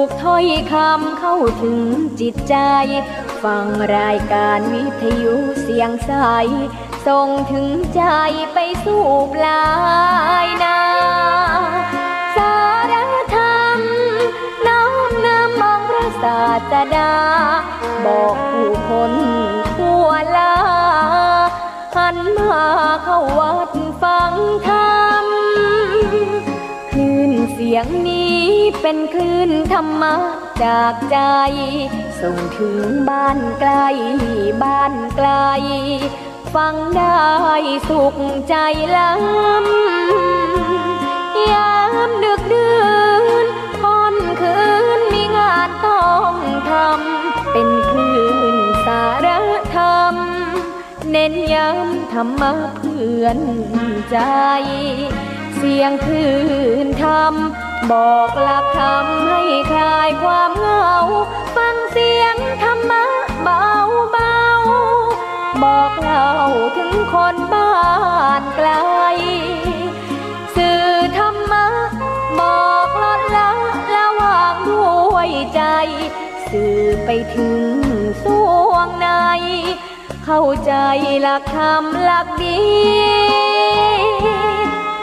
กถ้อยคำเข้าถึงจิตใจฟังรายการวิทยุเสียงใสส่งถึงใจไปสู่ปลายนาสารธรรมน้อมนำมองพระศาสดาบอกผู้คนทั่วลาหันมาเข้าวัดฟังธรรมคลื่นเสียงนี้เป็นคลื่นธรรมะจากใจส่งถึงบ้านไกลบ้านไกลฟังได้สุขใจล้ำยามดึกดื่นค่ำคืนมีงานต้องทำเป็นคลื่นสารธรรมเน้นย้ำธรรมะเพื่อนใจเสียงคลื่นธรรมบอกหลักธรรมให้คลายความเหงาฟังเสียงธรรมะเบาเบาบอกเล่าถึงคนบ้านไกลสื่อธรรมะบอกลดละระหว่างด้วยใจสื่อไปถึงสวงในเข้าใจหลักธรรมหลักดี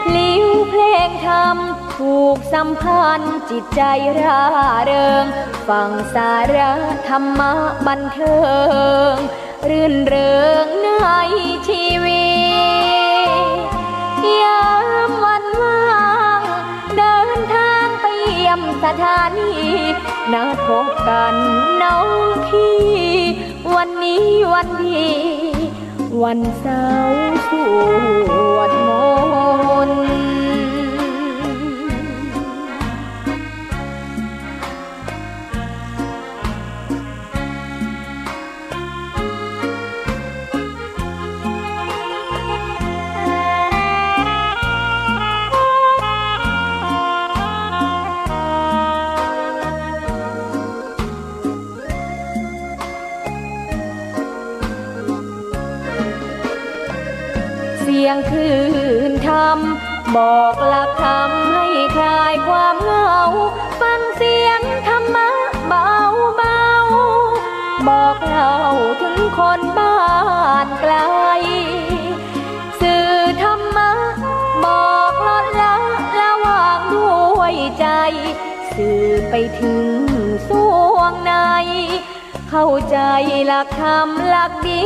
พลิ้วเพลงธรรมถูกสัมพันธ์จิตใจร่าเริงฟังสาระธรรมะบันเทิงรื่นเริงในชีวิตยามวันว่างเดินทางไปเยี่ยมสถานีนัดพบกันน้องพี่วันนี้วันดีวันเสาร์สวดมนต์เสียงคลื่นธรรมบอกหลักธรรมให้คลายความเหงาฟังเสียงธรรมะเบาเบาบอกเล่าถึงคนบ้านไกลสื่อธรรมะบอกลดละระหว่างด้วยใจสื่อไปถึงสวงในเข้าใจหลักธรรมหลักดี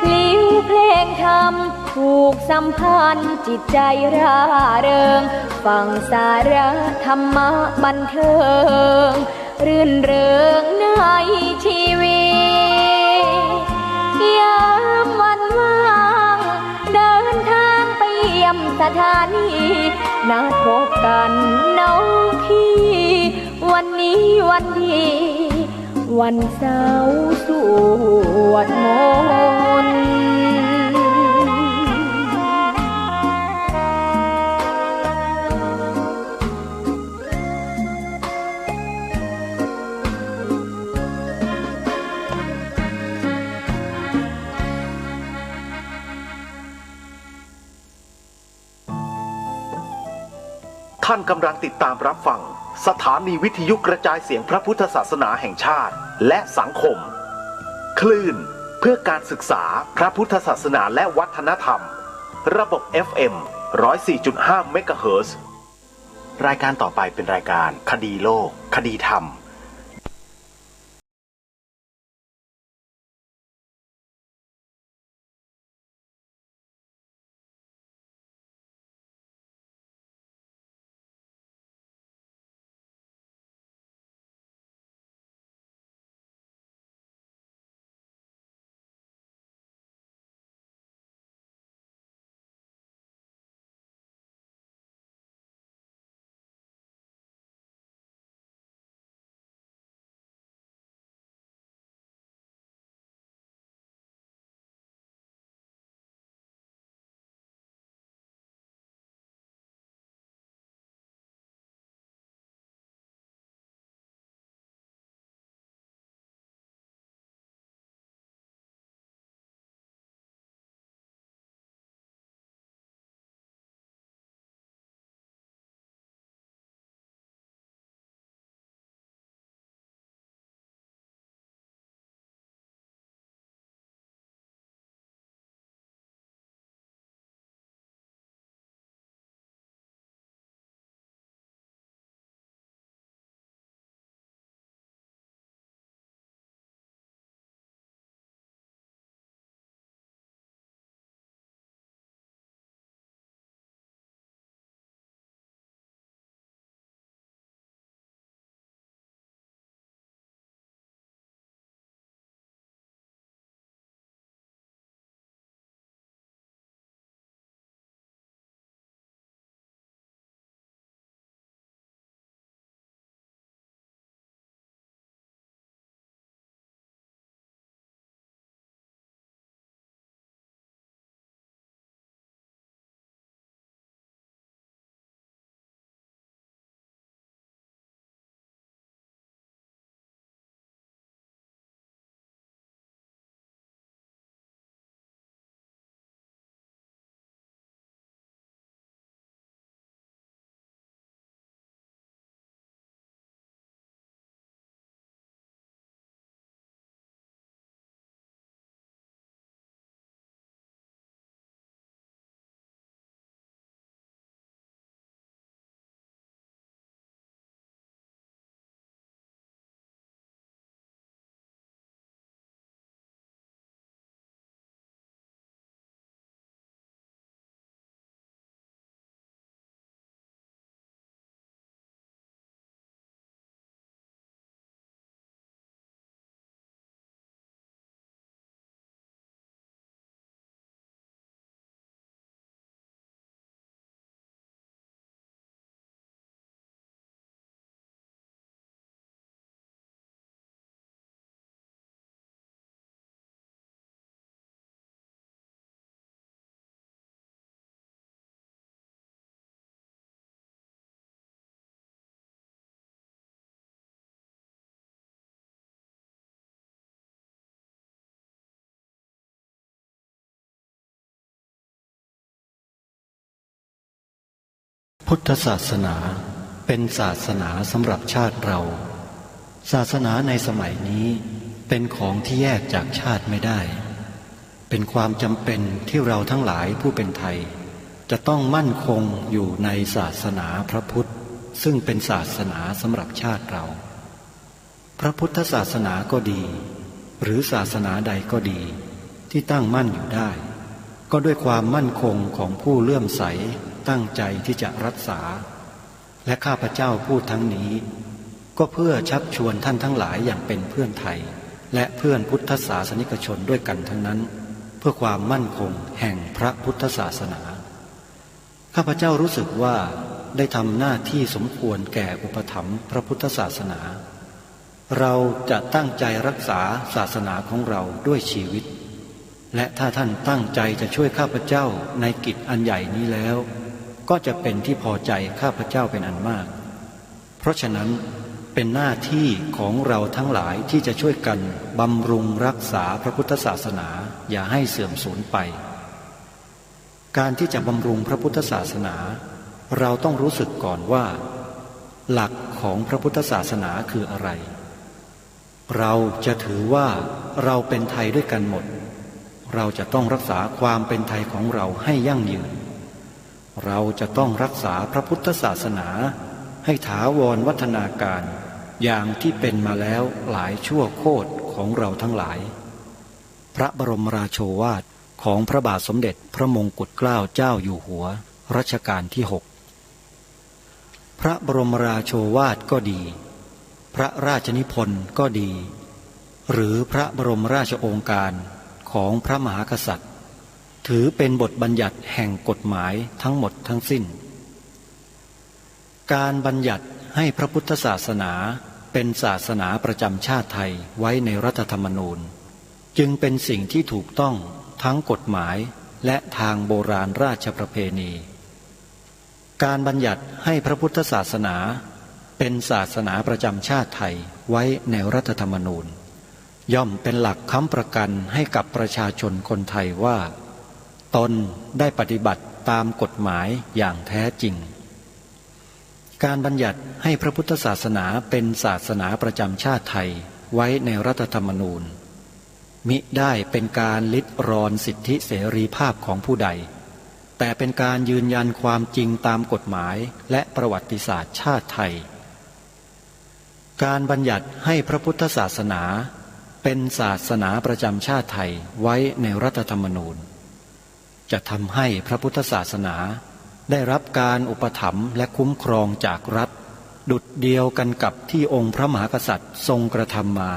พลิ้วเพลงธรรมถูกสัมพันธ์จิตใจร่าเริงฟังสาระธรรมะบันเทิงรื่นเริงในชีวิตยามวันว่างเดินทางไปเยี่ยมสถานีนัดพบกันน้องพี่วันนี้วันดีวันเสาร์สวดมนต์ท่านกำลังติดตามรับฟังสถานีวิทยุกระจายเสียงพระพุทธศาสนาแห่งชาติและสังคมคลื่นเพื่อการศึกษาพระพุทธศาสนาและวัฒนธรรมระบบ FM 104.5 เมกะเฮิรตซ์รายการต่อไปเป็นรายการคดีโลกคดีธรรม พุทธศาสนาเป็นศาสนาสำหรับชาติเราศาสนาในสมัยนี้เป็นของที่แยกจากชาติไม่ได้เป็นความจำเป็นที่เราทั้งหลายผู้เป็นไทยจะต้องมั่นคงอยู่ในศาสนาพระพุทธซึ่งเป็นศาสนาสำหรับชาติเราพระพุทธศาสนาก็ดีหรือศาสนาใดก็ดีที่ตั้งมั่นอยู่ได้ก็ด้วยความมั่นคงของผู้เลื่อมใสตั้งใจที่จะรักษาและข้าพเจ้าพูดทั้งนี้ก็เพื่อชักชวนท่านทั้งหลายอย่างเป็นเพื่อนไทยและเพื่อนพุทธศาสนิกชนด้วยกันทั้งนั้นเพื่อความมั่นคงแห่งพระพุทธศาสนาข้าพเจ้ารู้สึกว่าได้ทำหน้าที่สมควรแก่อุปถัมภ์พระพุทธศาสนาเราจะตั้งใจรักษาศาสนาของเราด้วยชีวิตและถ้าท่านตั้งใจจะช่วยข้าพเจ้าในกิจอันใหญ่นี้แล้วก็จะเป็นที่พอใจข้าพเจ้าเป็นอันมากเพราะฉะนั้นเป็นหน้าที่ของเราทั้งหลายที่จะช่วยกันบำรุงรักษาพระพุทธศาสนาอย่าให้เสื่อมสูญไปการที่จะบำรุงพระพุทธศาสนาเราต้องรู้สึกก่อนว่าหลักของพระพุทธศาสนาคืออะไรเราจะถือว่าเราเป็นไทยด้วยกันหมดเราจะต้องรักษาความเป็นไทยของเราให้ยั่งยืนเราจะต้องรักษาพระพุทธศาสนาให้ถาวรวัฒนาการอย่างที่เป็นมาแล้วหลายชั่วโคตรของเราทั้งหลายพระบรมราโชวาทของพระบาทสมเด็จพระมงกุฎเกล้าเจ้าอยู่หัวรัชกาลที่ 6พระบรมราโชวาทก็ดีพระราชนิพนธ์ก็ดีหรือพระบรมราชโองการของพระมหากษัตริย์ถือเป็นบทบัญญัติแห่งกฎหมายทั้งหมดทั้งสิ้นการบัญญัติให้พระพุทธศาสนาเป็นศาสนาประจำชาติไทยไว้ในรัฐธรรมนูญจึงเป็นสิ่งที่ถูกต้องทั้งกฎหมายและทางโบราณราชประเพณีการบัญญัติให้พระพุทธศาสนาเป็นศาสนาประจำชาติไทยไว้ในรัฐธรรมนูญย่อมเป็นหลักค้ำประกันให้กับประชาชนคนไทยว่าตนได้ปฏิบัติตามกฎหมายอย่างแท้จริงการบัญญัติให้พระพุทธศาสนาเป็นศาสนาประจำชาติไทยไว้ในรัฐธรรมนูญมิได้เป็นการลิดรอนสิทธิเสรีภาพของผู้ใดแต่เป็นการยืนยันความจริงตามกฎหมายและประวัติศาสตร์ชาติไทยการบัญญัติให้พระพุทธศาสนาเป็นศาสนาประจำชาติไทยไว้ในรัฐธรรมนูญจะทำให้พระพุทธศาสนาได้รับการอุปถัมภ์และคุ้มครองจากรัฐดุจเดียวกันกับที่องค์พระมหากษัตริย์ทรงกระทำมา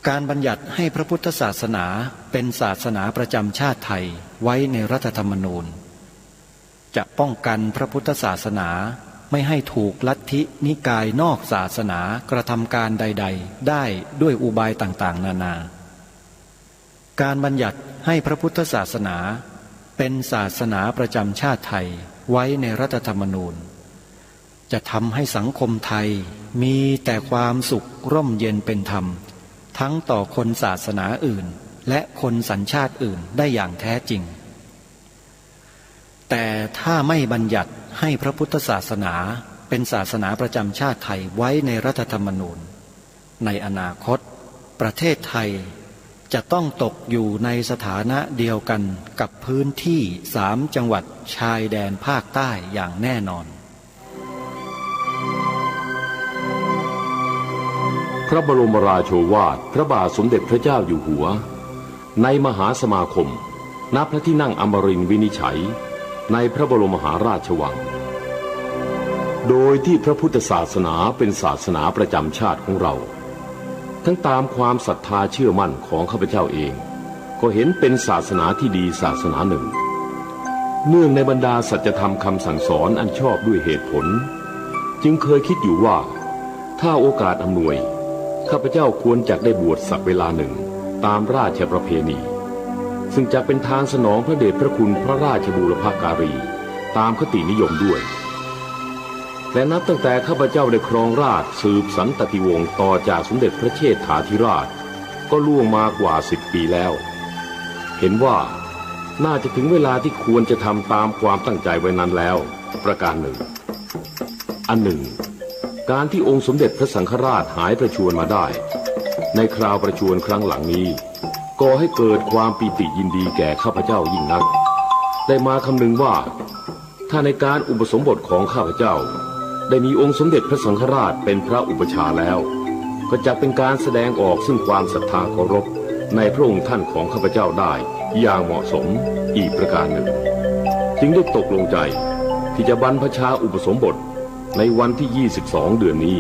การบัญญัติให้พระพุทธศาสนาเป็นศาสนาประจำชาติไทยไว้ในรัฐธรรมนูญจะป้องกันพระพุทธศาสนาไม่ให้ถูกลัทธินิกายนอกศาสนากระทำการใดๆได้ด้วยอุบายต่างๆนานาการบัญญัติให้พระพุทธศาสนาเป็นศาสนาประจำชาติไทยไว้ในรัฐธรรมนูญจะทำให้สังคมไทยมีแต่ความสุขร่มเย็นเป็นธรรมทั้งต่อคนศาสนาอื่นและคนสัญชาติอื่นได้อย่างแท้จริงแต่ถ้าไม่บัญญัติให้พระพุทธศาสนาเป็นศาสนาประจำชาติไทยไว้ในรัฐธรรมนูญในอนาคตประเทศไทยจะต้องตกอยู่ในสถานะเดียวกันกับพื้นที่3 จังหวัดชายแดนภาคใต้อย่างแน่นอนพระบรมราโชวาทพระบาทสมเด็จพระเจ้าอยู่หัวในมหาสมาคมณพระที่นั่งอมรินทร์วินิจฉัยในพระบรมมหาราชวังโดยที่พระพุทธศาสนาเป็นศาสนาประจำชาติของเราทั้งตามความศรัทธาเชื่อมั่นของข้าพเจ้าเองก็เห็นเป็นศาสนาที่ดีศาสนาหนึ่งเนื่องในบรรดาสัจธรรมคำสั่งสอนอันชอบด้วยเหตุผลจึงเคยคิดอยู่ว่าถ้าโอกาสอำนวยข้าพเจ้าควรจะได้บวชสักเวลาหนึ่งตามราชประเพณีซึ่งจะเป็นทางสนองพระเดชพระคุณพระราชบูรพการีตามคตินิยมด้วยและนับตั้งแต่ข้าพเจ้าได้ครองราชย์สืบสันตติวงศ์ต่อจากสมเด็จพระเชษฐาธิราชก็ล่วงมากว่า10 ปีแล้วเห็นว่าน่าจะถึงเวลาที่ควรจะทำตามความตั้งใจไว้นั้นแล้ว ประการหนึ่งอันหนึ่งการที่องค์สมเด็จพระสังฆราชหายประชวรมาได้ในคราวประชวรครั้งหลังนี้ก่อให้เกิดความปีติยินดีแก่ข้าพเจ้ายิ่งนักได้มาคำนึงว่าถ้าในการอุปสมบทของข้าพเจ้าได้มีองค์สมเด็จพระสังฆราชเป็นพระอุปชาแล้วก็จะเป็นการแสดงออกซึ่งความศรัทธาเคารพในพระองค์ท่านของข้าพเจ้าได้อย่างเหมาะสมอีกประการหนึ่งจึงได้ตกลงใจที่จะบรรพชาอุปสมบทในวันที่ 22 เดือนนี้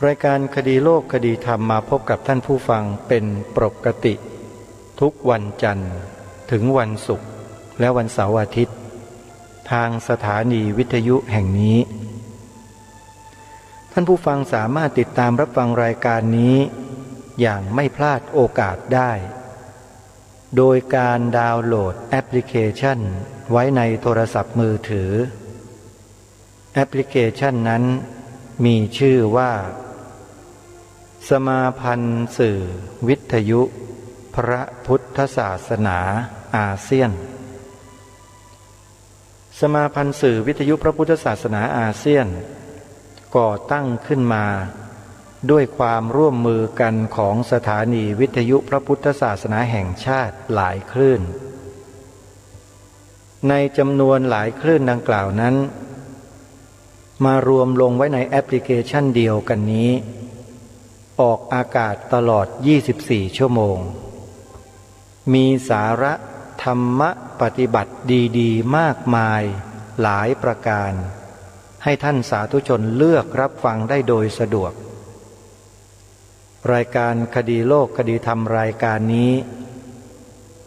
รายการคดีโลกคดีธรรมมาพบกับท่านผู้ฟังเป็นปกติทุกวันจันทร์ถึงวันศุกร์และวันเสาร์อาทิตย์ทางสถานีวิทยุแห่งนี้ท่านผู้ฟังสามารถติดตามรับฟังรายการนี้อย่างไม่พลาดโอกาสได้โดยการดาวน์โหลดแอปพลิเคชันไว้ในโทรศัพท์มือถือแอปพลิเคชันนั้นมีชื่อว่าสมาพันธ์สื่อวิทยุพระพุทธศาสนาอาเซียนสมาพันธ์สื่อวิทยุพระพุทธศาสนาอาเซียนก่อตั้งขึ้นมาด้วยความร่วมมือกันของสถานีวิทยุพระพุทธศาสนาแห่งชาติหลายคลื่นในจำนวนหลายคลื่นดังกล่าวนั้นมารวมลงไว้ในแอปพลิเคชันเดียวกันนี้ออกอากาศตลอด24ชั่วโมงมีสาระธรรมะปฏิบัติดีๆมากมายหลายประการให้ท่านสาธุชนเลือกรับฟังได้โดยสะดวกรายการคดีโลกคดีธรรมรายการนี้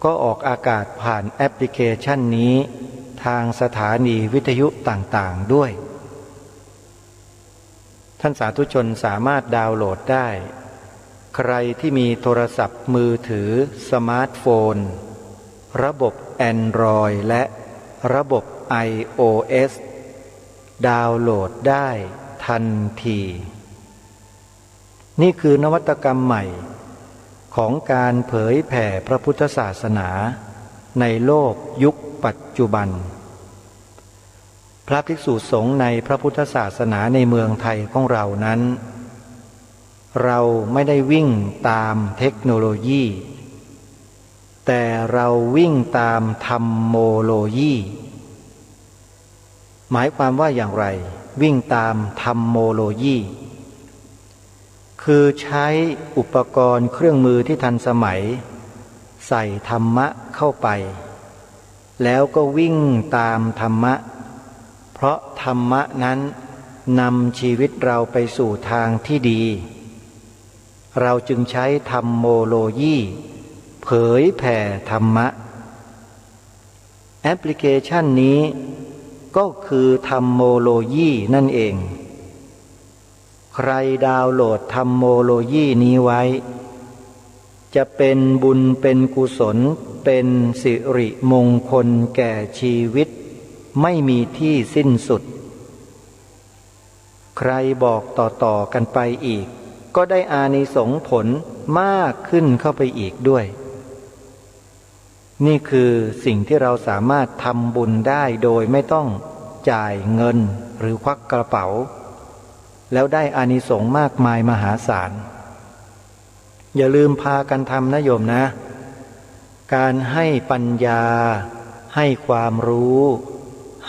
ก็ออกอากาศผ่านแอปพลิเคชันนี้ทางสถานีวิทยุต่างๆด้วยท่านสาธุชนสามารถดาวน์โหลดได้ใครที่มีโทรศัพท์มือถือสมาร์ทโฟนระบบ Android และระบบ iOS ดาวน์โหลดได้ทันทีนี่คือนวัตกรรมใหม่ของการเผยแผ่พระพุทธศาสนาในโลกยุคปัจจุบันพระภิกษุสงฆ์ในพระพุทธศาสนาในเมืองไทยของเรานั้นเราไม่ได้วิ่งตามเทคโนโลยีแต่เราวิ่งตามธรรมโมโลยีหมายความว่าอย่างไรวิ่งตามธรรมโมโลยีคือใช้อุปกรณ์เครื่องมือที่ทันสมัยใส่ธรรมะเข้าไปแล้วก็วิ่งตามธรรมะเพราะธรรมะนั้นนำชีวิตเราไปสู่ทางที่ดีเราจึงใช้ธรรมโมโลยีเผยแผ่ธรรมะแอปพลิเคชันนี้ก็คือธรรมโมโลยีนั่นเองใครดาวน์โหลดธรรมโมโลยีนี้ไว้จะเป็นบุญเป็นกุศลเป็นสิริมงคลแก่ชีวิตไม่มีที่สิ้นสุดใครบอกต่อๆกันไปอีกก็ได้อานิสงส์ผลมากขึ้นเข้าไปอีกด้วยนี่คือสิ่งที่เราสามารถทำบุญได้โดยไม่ต้อง จ่ายเงินหรือควักกระเป๋าแล้วได้อานิสงส์มากมายมหาศาลอย่าลืมพากันทำนะโยมนะการให้ปัญญาให้ความรู้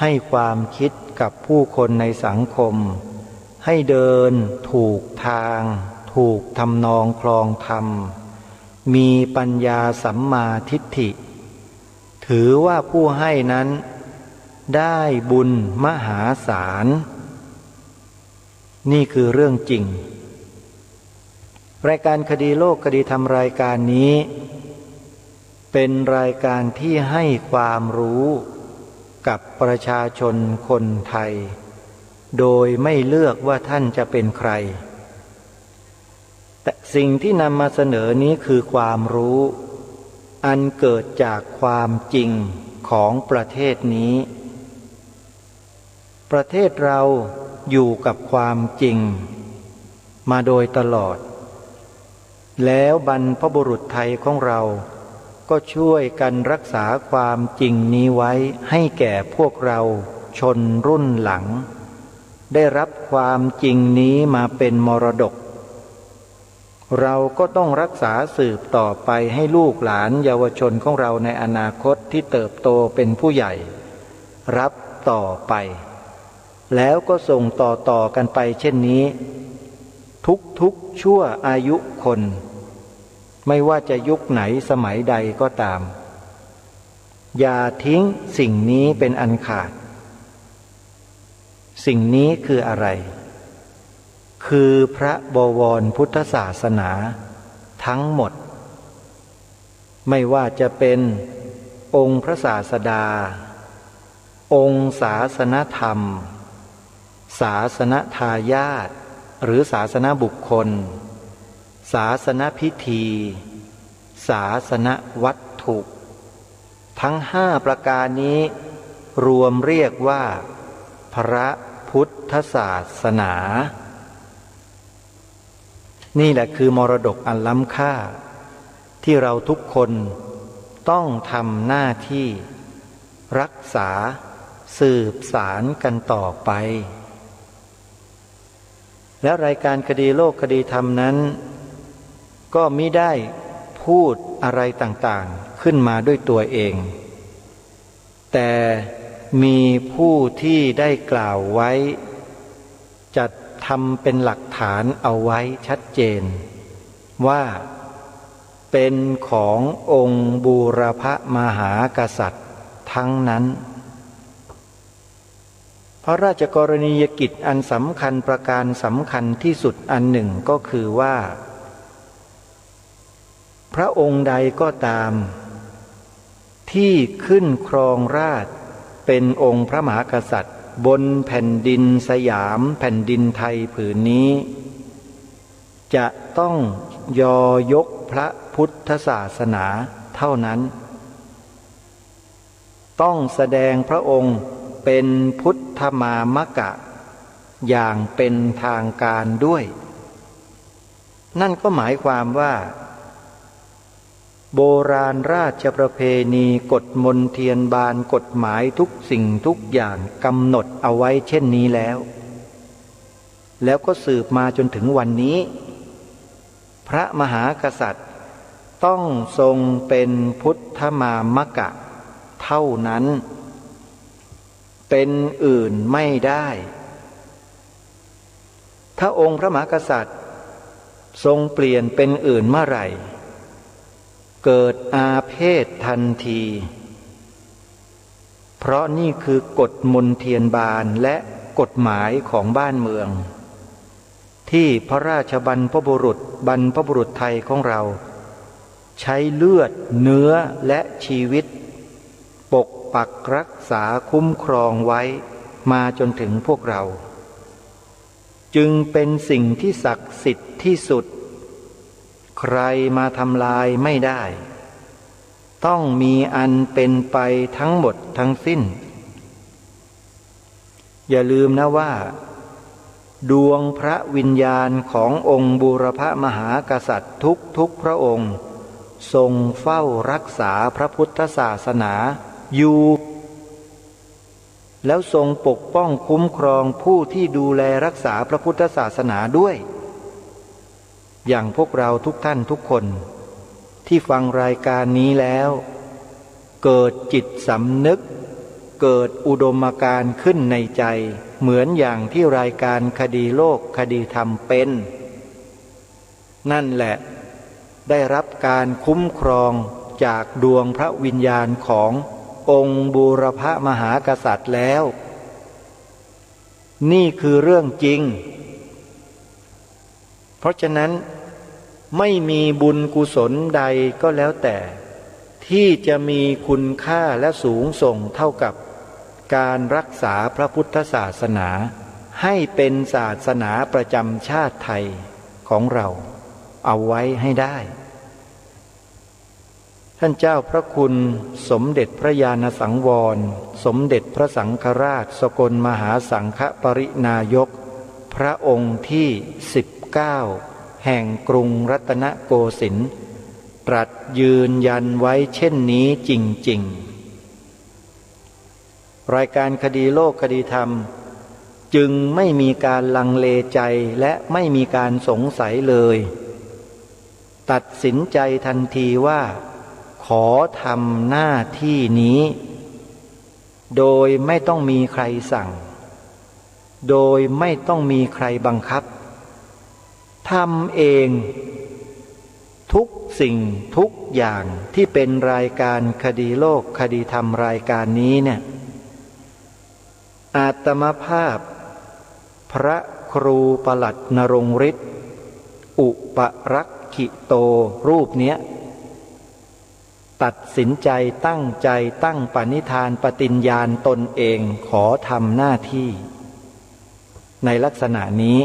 ให้ความคิดกับผู้คนในสังคมให้เดินถูกทางถูกทำนองคลองธรรมมีปัญญาสัมมาทิฏฐิถือว่าผู้ให้นั้นได้บุญมหาศาลนี่คือเรื่องจริงรายการคดีโลกคดีธรรมรายการนี้เป็นรายการที่ให้ความรู้กับประชาชนคนไทยโดยไม่เลือกว่าท่านจะเป็นใครแต่สิ่งที่นำมาเสนอนี้คือความรู้อันเกิดจากความจริงของประเทศนี้ประเทศเราอยู่กับความจริงมาโดยตลอดแล้วบรรพบุรุษไทยของเราก็ช่วยกันรักษาความจริงนี้ไว้ให้แก่พวกเราชนรุ่นหลังได้รับความจริงนี้มาเป็นมรดกเราก็ต้องรักษาสืบต่อไปให้ลูกหลานเยาวชนของเราในอนาคตที่เติบโตเป็นผู้ใหญ่รับต่อไปแล้วก็ส่งต่อกันไปเช่นนี้ทุกชั่วอายุคนไม่ว่าจะยุคไหนสมัยใดก็ตามอย่าทิ้งสิ่งนี้เป็นอันขาดสิ่งนี้คืออะไรคือพระบวรพุทธศาสนาทั้งหมดไม่ว่าจะเป็นองค์พระศาสดาองค์ศาสนธรรมศาสนทายาทหรือศาสนบุคคลศาสนพิธีศาสนวัตถุทั้ง5ประการนี้รวมเรียกว่าพระพุทธศาสนานี่แหละคือมรดกอันล้ำค่าที่เราทุกคนต้องทำหน้าที่รักษาสืบสารกันต่อไปและรายการคดีโลกคดีธรรมนั้นก็มิได้พูดอะไรต่างๆขึ้นมาด้วยตัวเองแต่มีผู้ที่ได้กล่าวไว้จัดทำเป็นหลักฐานเอาไว้ชัดเจนว่าเป็นขององค์บูรพมหากษัตริย์ทั้งนั้นพระราชกรณียกิจอันสำคัญประการสำคัญที่สุดอันหนึ่งก็คือว่าพระองค์ใดก็ตามที่ขึ้นครองราชย์เป็นองค์พระมหากษัตริย์บนแผ่นดินสยามแผ่นดินไทยผืนนี้จะต้องยกพระพุทธศาสนาเท่านั้นต้องแสดงพระองค์เป็นพุทธมามกะอย่างเป็นทางการด้วยนั่นก็หมายความว่าโบราณราชประเพณีกฎมนเทียนบานกฎหมายทุกสิ่งทุกอย่างกำหนดเอาไว้เช่นนี้แล้วก็สืบมาจนถึงวันนี้พระมหากษัตริย์ต้องทรงเป็นพุทธมามกะเท่านั้นเป็นอื่นไม่ได้ถ้าองค์พระมหากษัตริย์ทรงเปลี่ยนเป็นอื่นเมื่อไหร่เกิดอาเพศทันทีเพราะนี่คือกฎมนเทียนบานและกฎหมายของบ้านเมืองที่พระราชบรรพบุรุษไทยของเราใช้เลือดเนื้อและชีวิตปกปักรักษาคุ้มครองไว้มาจนถึงพวกเราจึงเป็นสิ่งที่ศักดิ์สิทธิ์ที่สุดใครมาทำลายไม่ได้ต้องมีอันเป็นไปทั้งหมดทั้งสิ้นอย่าลืมนะว่าดวงพระวิญญาณขององค์บูรพมหากษัตริย์ทุกพระองค์ทรงเฝ้ารักษาพระพุทธศาสนาอยู่ แล้วทรงปกป้องคุ้มครองผู้ที่ดูแลรักษาพระพุทธศาสนาด้วยอย่างพวกเราทุกท่านทุกคนที่ฟังรายการนี้แล้วเกิดจิตสำนึกเกิดอุดมการณ์ขึ้นในใจเหมือนอย่างที่รายการคดีโลกคดีธรรมเป็นนั่นแหละได้รับการคุ้มครองจากดวงพระวิญญาณขององค์บูรพมหากษัตริย์แล้วนี่คือเรื่องจริงเพราะฉะนั้นไม่มีบุญกุศลใดก็แล้วแต่ที่จะมีคุณค่าและสูงส่งเท่ากับการรักษาพระพุทธศาสนาให้เป็นศาสนาประจำชาติไทยของเราเอาไว้ให้ได้ท่านเจ้าพระคุณสมเด็จพระญาณสังวรสมเด็จพระสังฆราชสกลมหาสังฆปรินายกพระองค์ที่19แห่งกรุงรัตนโกสินทร์ตรัสยืนยันไว้เช่นนี้จริงๆรายการคดีโลกคดีธรรมจึงไม่มีการลังเลใจและไม่มีการสงสัยเลยตัดสินใจทันทีว่าขอทำหน้าที่นี้โดยไม่ต้องมีใครสั่งโดยไม่ต้องมีใครบังคับทำเองทุกสิ่งทุกอย่างที่เป็นรายการคดีโลกคดีธรรมรายการนี้เนี่ยอาตมาภาพพระครูปลัดนรงฤทธิ์อุปรักขิโตรูปเนี้ยตัดสินใจตั้งใจตั้งปณิธานปฏิญญาณตนเองขอทำหน้าที่ในลักษณะนี้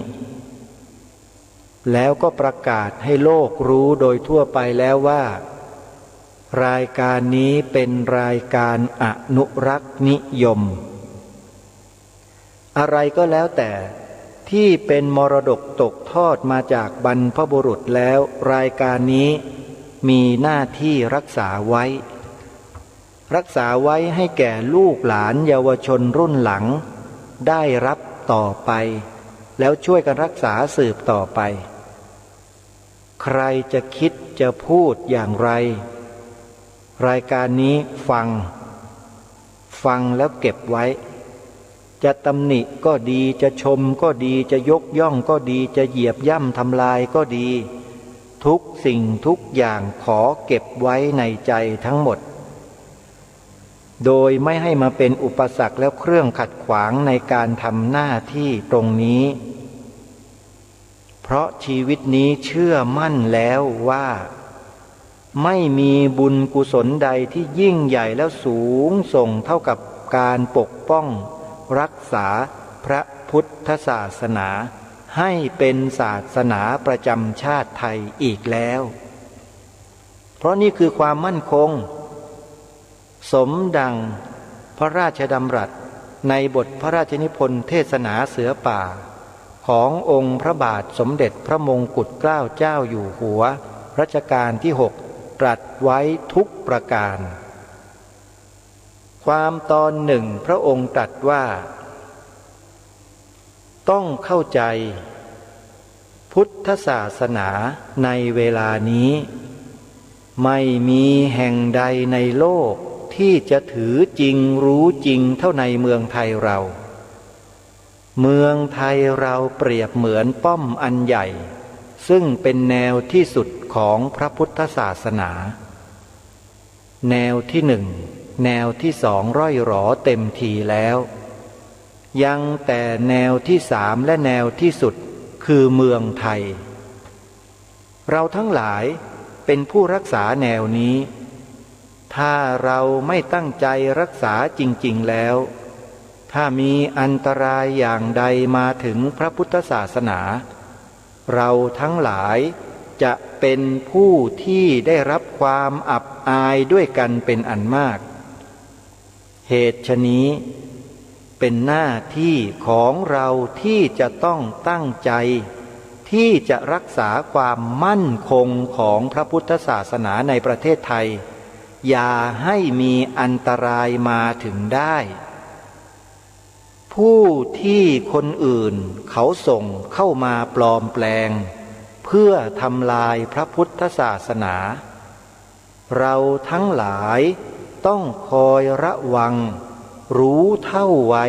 แล้วก็ประกาศให้โลกรู้โดยทั่วไปแล้วว่ารายการนี้เป็นรายการอนุรักษ์นิยมอะไรก็แล้วแต่ที่เป็นมรดกตกทอดมาจากบรรพบุรุษแล้วรายการนี้มีหน้าที่รักษาไว้ให้แก่ลูกหลานเยาวชนรุ่นหลังได้รับต่อไปแล้วช่วยกันรักษาสืบต่อไปใครจะคิดจะพูดอย่างไรรายการนี้ฟังแล้วเก็บไว้จะตำหนิก็ดีจะชมก็ดีจะยกย่องก็ดีจะเหยียบย่ำทำลายก็ดีทุกสิ่งทุกอย่างขอเก็บไว้ในใจทั้งหมดโดยไม่ให้มาเป็นอุปสรรคและเครื่องขัดขวางในการทำหน้าที่ตรงนี้เพราะชีวิตนี้เชื่อมั่นแล้วว่าไม่มีบุญกุศลใดที่ยิ่งใหญ่แล้วสูงส่งเท่ากับการปกป้องรักษาพระพุทธศาสนาให้เป็นศาสนาประจำชาติไทยอีกแล้วเพราะนี่คือความมั่นคงสมดังพระราชดำรัสในบทพระราชนิพนธ์เทศนาเสือป่าขององค์พระบาทสมเด็จพระมงกุฎเกล้าเจ้าอยู่หัวรัชกาลที่6ตรัสไว้ทุกประการความตอนหนึ่งพระองค์ตรัสว่าต้องเข้าใจพุทธศาสนาในเวลานี้ไม่มีแห่งใดในโลกที่จะถือจริงรู้จริงเท่าในเมืองไทยเราเมืองไทยเราเปรียบเหมือนป้อมอันใหญ่ซึ่งเป็นแนวที่สุดของพระพุทธศาสนาแนวที่หนึ่งแนวที่สองร่อยหรอเต็มทีแล้วยังแต่แนวที่สามและแนวที่สุดคือเมืองไทยเราทั้งหลายเป็นผู้รักษาแนวนี้ถ้าเราไม่ตั้งใจรักษาจริงๆแล้วถ้ามีอันตรายอย่างใดมาถึงพระพุทธศาสนาเราทั้งหลายจะเป็นผู้ที่ได้รับความอับอายด้วยกันเป็นอันมากเหตุฉะนี้เป็นหน้าที่ของเราที่จะต้องตั้งใจที่จะรักษาความมั่นคงของพระพุทธศาสนาในประเทศไทยอย่าให้มีอันตรายมาถึงได้ ผู้ที่คนอื่นเขาส่งเข้ามาปลอมแปลงเพื่อทำลายพระพุทธศาสนาเราทั้งหลายต้องคอยระวังรู้เท่าไว้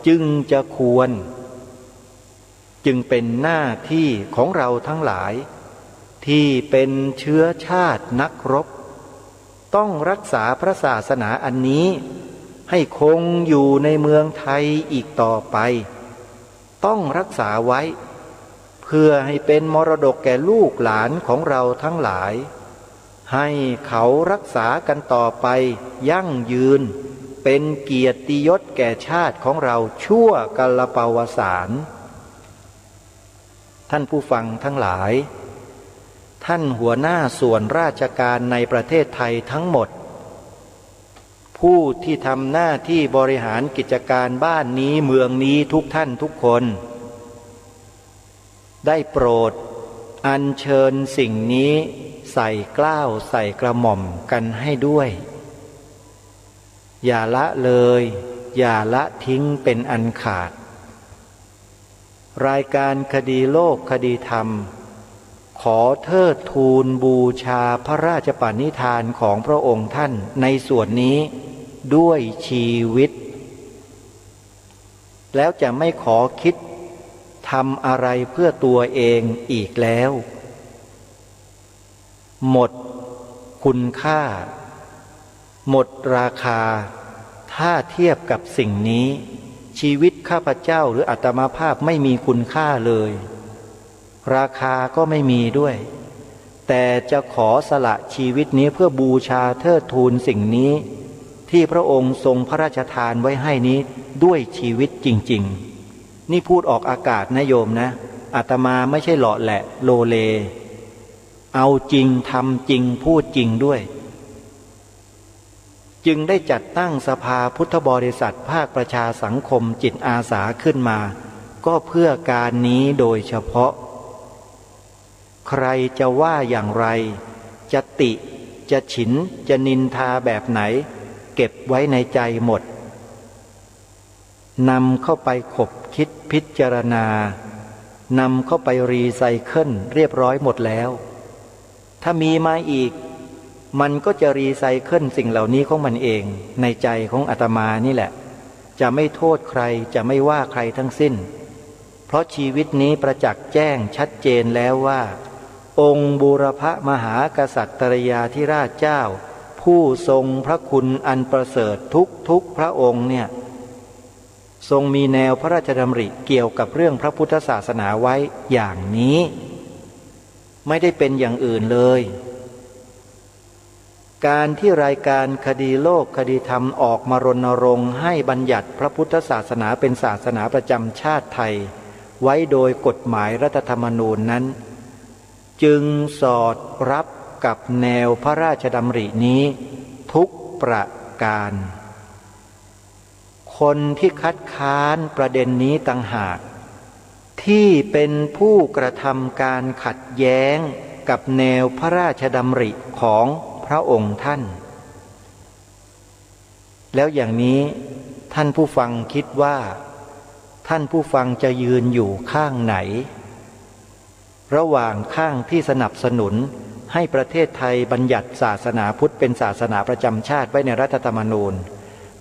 จึงจะควรจึงเป็นหน้าที่ของเราทั้งหลายที่เป็นเชื้อชาตินักรบต้องรักษาพระศาสนาอันนี้ให้คงอยู่ในเมืองไทยอีกต่อไปต้องรักษาไว้เพื่อให้เป็นมรดกแก่ลูกหลานของเราทั้งหลายให้เขารักษากันต่อไปยั่งยืนเป็นเกียรติยศแก่ชาติของเราชั่วกาลปวสานท่านผู้ฟังทั้งหลายท่านหัวหน้าส่วนราชการในประเทศไทยทั้งหมดผู้ที่ทำหน้าที่บริหารกิจการบ้านนี้เมืองนี้ทุกท่านทุกคนได้โปรดอัญเชิญสิ่งนี้ใส่เกล้าใส่กระหม่อมกันให้ด้วยอย่าละเลยอย่าละทิ้งเป็นอันขาดรายการคดีโลกคดีธรรมขอเทิดทูนบูชาพระราชปณิธานของพระองค์ท่านในส่วนนี้ด้วยชีวิตแล้วจะไม่ขอคิดทำอะไรเพื่อตัวเองอีกแล้วหมดคุณค่าหมดราคาถ้าเทียบกับสิ่งนี้ชีวิตข้าพเจ้าหรืออาตมาภาพไม่มีคุณค่าเลยราคาก็ไม่มีด้วยแต่จะขอสละชีวิตนี้เพื่อบูชาเทิดทูนสิ่งนี้ที่พระองค์ทรงพระราชทานไว้ให้นี้ด้วยชีวิตจริงๆนี่พูดออกอากาศนะโยมนะอาตมาไม่ใช่หล่อแหละโลเลเอาจริงทำจริงพูดจริงด้วยจึงได้จัดตั้งสภาพุทธบริษัทภาคประชาสังคมจิตอาสาขึ้นมาก็เพื่อการนี้โดยเฉพาะใครจะว่าอย่างไรจะติจะฉินจะนินทาแบบไหนเก็บไว้ในใจหมดนำเข้าไปขบคิดพิจารณานำเข้าไปรีไซเคิลเรียบร้อยหมดแล้วถ้ามีมาอีกมันก็จะรีไซเคิลสิ่งเหล่านี้ของมันเองในใจของอาตมานี่แหละจะไม่โทษใครจะไม่ว่าใครทั้งสิ้นเพราะชีวิตนี้ประจักษ์แจ้งชัดเจนแล้วว่าองค์บูรพมหากษัตริยาธิราชเจ้าผู้ทรงพระคุณอันประเสริฐทุกพระองค์เนี่ยทรงมีแนวพระราชดำริเกี่ยวกับเรื่องพระพุทธศาสนาไว้อย่างนี้ไม่ได้เป็นอย่างอื่นเลยการที่รายการคดีโลกคดีธรรมออกมารณรงค์ให้บัญญัติพระพุทธศาสนาเป็นศาสนาประจำชาติไทยไว้โดยกฎหมายรัฐธรรมนูญนั้นจึงสอดรับกับแนวพระราชดำรินี้ทุกประการคนที่คัดค้านประเด็นนี้ต่างหากที่เป็นผู้กระทำการขัดแย้งกับแนวพระราชดำริของพระองค์ท่านแล้วอย่างนี้ท่านผู้ฟังคิดว่าท่านผู้ฟังจะยืนอยู่ข้างไหนระหว่างข้างที่สนับสนุนให้ประเทศไทยบัญญัติศาสนาพุทธเป็นศาสนาประจำชาติไว้ในรัฐธรรมนูญ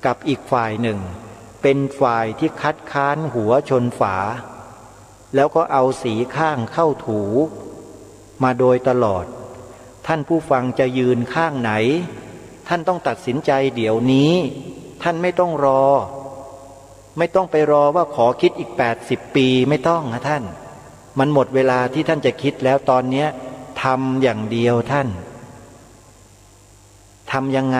กับอีกฝ่ายหนึ่งเป็นฝ่ายที่คัดค้านหัวชนฝาแล้วก็เอาสีข้างเข้าถูมาโดยตลอดท่านผู้ฟังจะยืนข้างไหนท่านต้องตัดสินใจเดี๋ยวนี้ท่านไม่ต้องรอไม่ต้องไปรอว่าขอคิดอีก80 ปีไม่ต้องนะท่านมันหมดเวลาที่ท่านจะคิดแล้วตอนนี้ทำอย่างเดียวท่านทำยังไง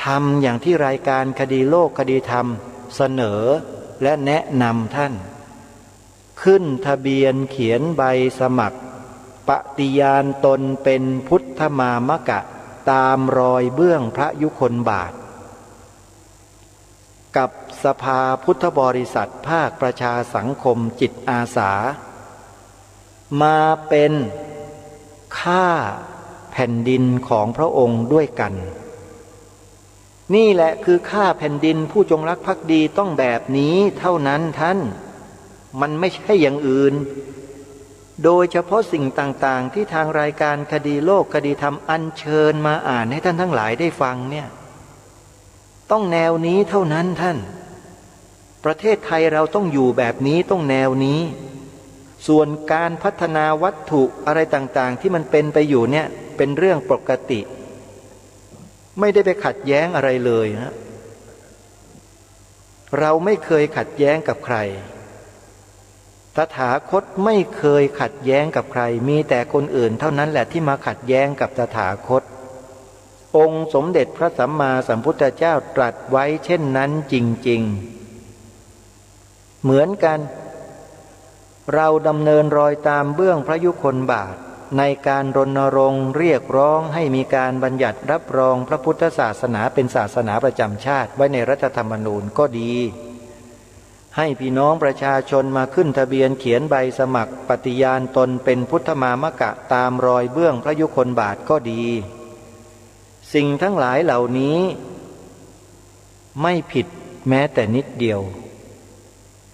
ทำอย่างที่รายการคดีโลกคดีธรรมเสนอและแนะนำท่านขึ้นทะเบียนเขียนใบสมัครปฏิญาณตนเป็นพุทธมามกะตามรอยเบื้องพระยุคลบาทกับสภาพุทธบริษัทภาคประชาสังคมจิตอาสามาเป็นข้าแผ่นดินของพระองค์ด้วยกัน นี่แหละคือข้าแผ่นดินผู้จงรักภักดีต้องแบบนี้เท่านั้นท่านมันไม่ใช่อย่างอื่นโดยเฉพาะสิ่งต่างๆที่ทางรายการคดีโลกคดีธรรมอัญเชิญมาอ่านให้ท่านทั้งหลายได้ฟังเนี่ยต้องแนวนี้เท่านั้นท่านประเทศไทยเราต้องอยู่แบบนี้ต้องแนวนี้ส่วนการพัฒนาวัตถุอะไรต่างๆที่มันเป็นไปอยู่เนี่ยเป็นเรื่องปกติไม่ได้ไปขัดแย้งอะไรเลยนะเราไม่เคยขัดแย้งกับใครตถาคตไม่เคยขัดแย้งกับใครมีแต่คนอื่นเท่านั้นแหละที่มาขัดแย้งกับตถาคตองค์สมเด็จพระสัมมาสัมพุทธเจ้าตรัสไว้เช่นนั้นจริงๆเหมือนกันเราดำเนินรอยตามเบื้องพระยุคลบาทในการรณรงค์เรียกร้องให้มีการบัญญัติรับรองพระพุทธศาสนาเป็นศาสนาประจำชาติไว้ในรัฐธรรมนูญก็ดีให้พี่น้องประชาชนมาขึ้นทะเบียนเขียนใบสมัครปฏิญาณตนเป็นพุทธมามกะตามรอยเบื้องพระยุคลบาทก็ดีสิ่งทั้งหลายเหล่านี้ไม่ผิดแม้แต่นิดเดียว